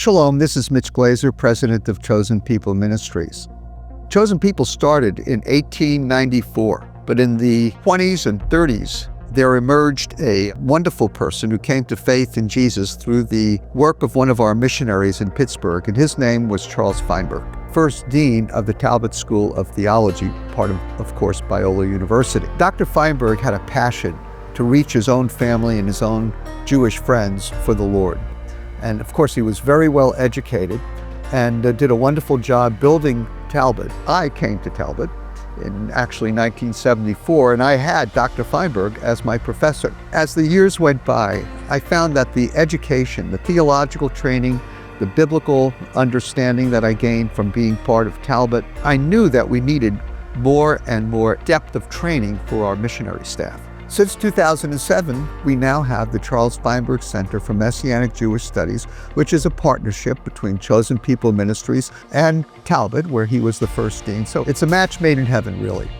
Shalom, this is Mitch Glazer, president of Chosen People Ministries. Chosen People started in 1894, but in the 20s and 30s, there emerged a wonderful person who came to faith in Jesus through the work of one of our missionaries in Pittsburgh, and his name was Charles Feinberg, first dean of the Talbot School of Theology, part of course, Biola University. Dr. Feinberg had a passion to reach his own family and his own Jewish friends for the Lord. And of course, he was very well educated and did a wonderful job building Talbot. I came to Talbot in actually 1974, and I had Dr. Feinberg as my professor. As the years went by, I found that the education, the theological training, the biblical understanding that I gained from being part of Talbot, I knew that we needed more and more depth of training for our missionary staff. Since 2007, we now have the Charles Feinberg Center for Messianic Jewish Studies, which is a partnership between Chosen People Ministries and Talbot, where he was the first dean. So it's a match made in heaven, really.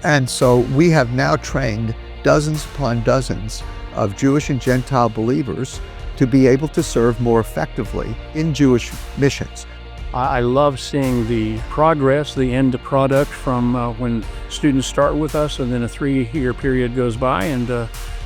And so we have now trained dozens upon dozens of Jewish and Gentile believers to be able to serve more effectively in Jewish missions. I love seeing the progress, the end product from when students start with us and then a 3-year period goes by and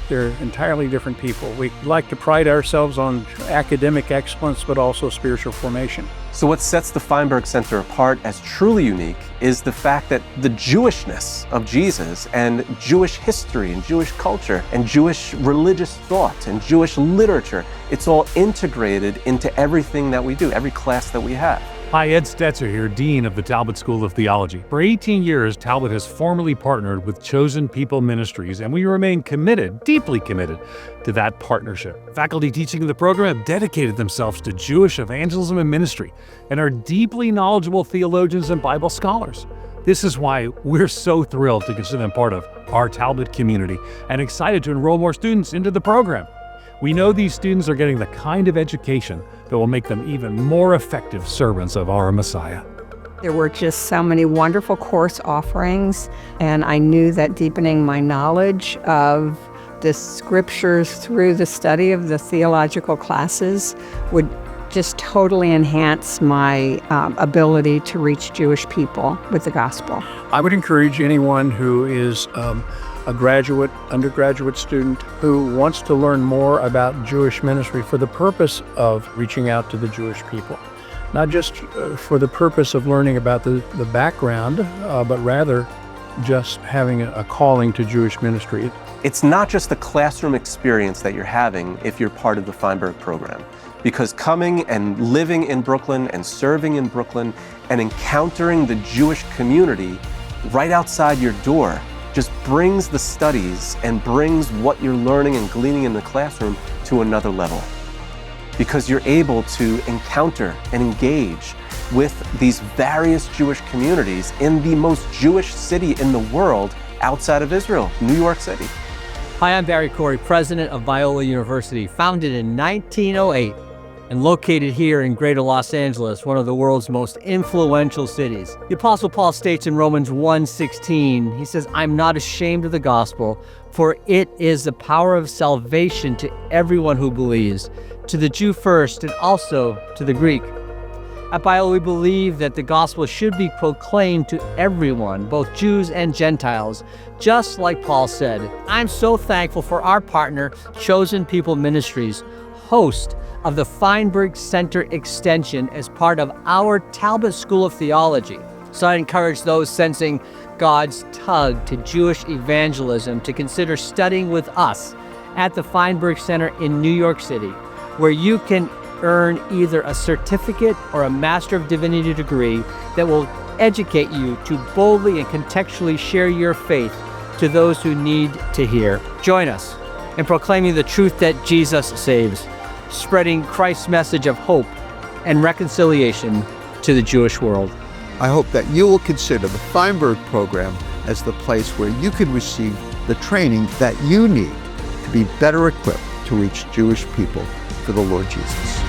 they're entirely different people. We like to pride ourselves on academic excellence, but also spiritual formation. So what sets the Feinberg Center apart as truly unique is the fact that the Jewishness of Jesus and Jewish history and Jewish culture and Jewish religious thought and Jewish literature, it's all integrated into everything that we do, every class that we have. Hi, Ed Stetzer here, Dean of the Talbot School of Theology. For 18 years, Talbot has formally partnered with Chosen People Ministries, and we remain committed, deeply committed, to that partnership. Faculty teaching the program have dedicated themselves to Jewish evangelism and ministry, and are deeply knowledgeable theologians and Bible scholars. This is why we're so thrilled to consider them part of our Talbot community, and excited to enroll more students into the program. We know these students are getting the kind of education that will make them even more effective servants of our Messiah. There were just so many wonderful course offerings, and I knew that deepening my knowledge of the scriptures through the study of the theological classes would just totally enhance my ability to reach Jewish people with the gospel. I would encourage anyone who is a graduate, undergraduate student who wants to learn more about Jewish ministry for the purpose of reaching out to the Jewish people. Not just for the purpose of learning about the background, but rather just having a calling to Jewish ministry. It's not just the classroom experience that you're having if you're part of the Feinberg program, because coming and living in Brooklyn and serving in Brooklyn and encountering the Jewish community right outside your door just brings the studies and brings what you're learning and gleaning in the classroom to another level. Because you're able to encounter and engage with these various Jewish communities in the most Jewish city in the world outside of Israel, New York City. Hi, I'm Barry Corey, president of Biola University, founded in 1908 and located here in Greater Los Angeles, one of the world's most influential cities. The Apostle Paul states in Romans 1:16, he says, "I'm not ashamed of the gospel, for it is the power of salvation to everyone who believes, to the Jew first and also to the Greek." At Biola, we believe that the gospel should be proclaimed to everyone, both Jews and Gentiles, just like Paul said. I'm so thankful for our partner, Chosen People Ministries, host of the Feinberg Center Extension as part of our Talbot School of Theology. So I encourage those sensing God's tug to Jewish evangelism to consider studying with us at the Feinberg Center in New York City, where you can earn either a certificate or a Master of Divinity degree that will educate you to boldly and contextually share your faith to those who need to hear. Join us in proclaiming the truth that Jesus saves, spreading Christ's message of hope and reconciliation to the Jewish world. I hope that you will consider the Feinberg program as the place where you can receive the training that you need to be better equipped to reach Jewish people for the Lord Jesus.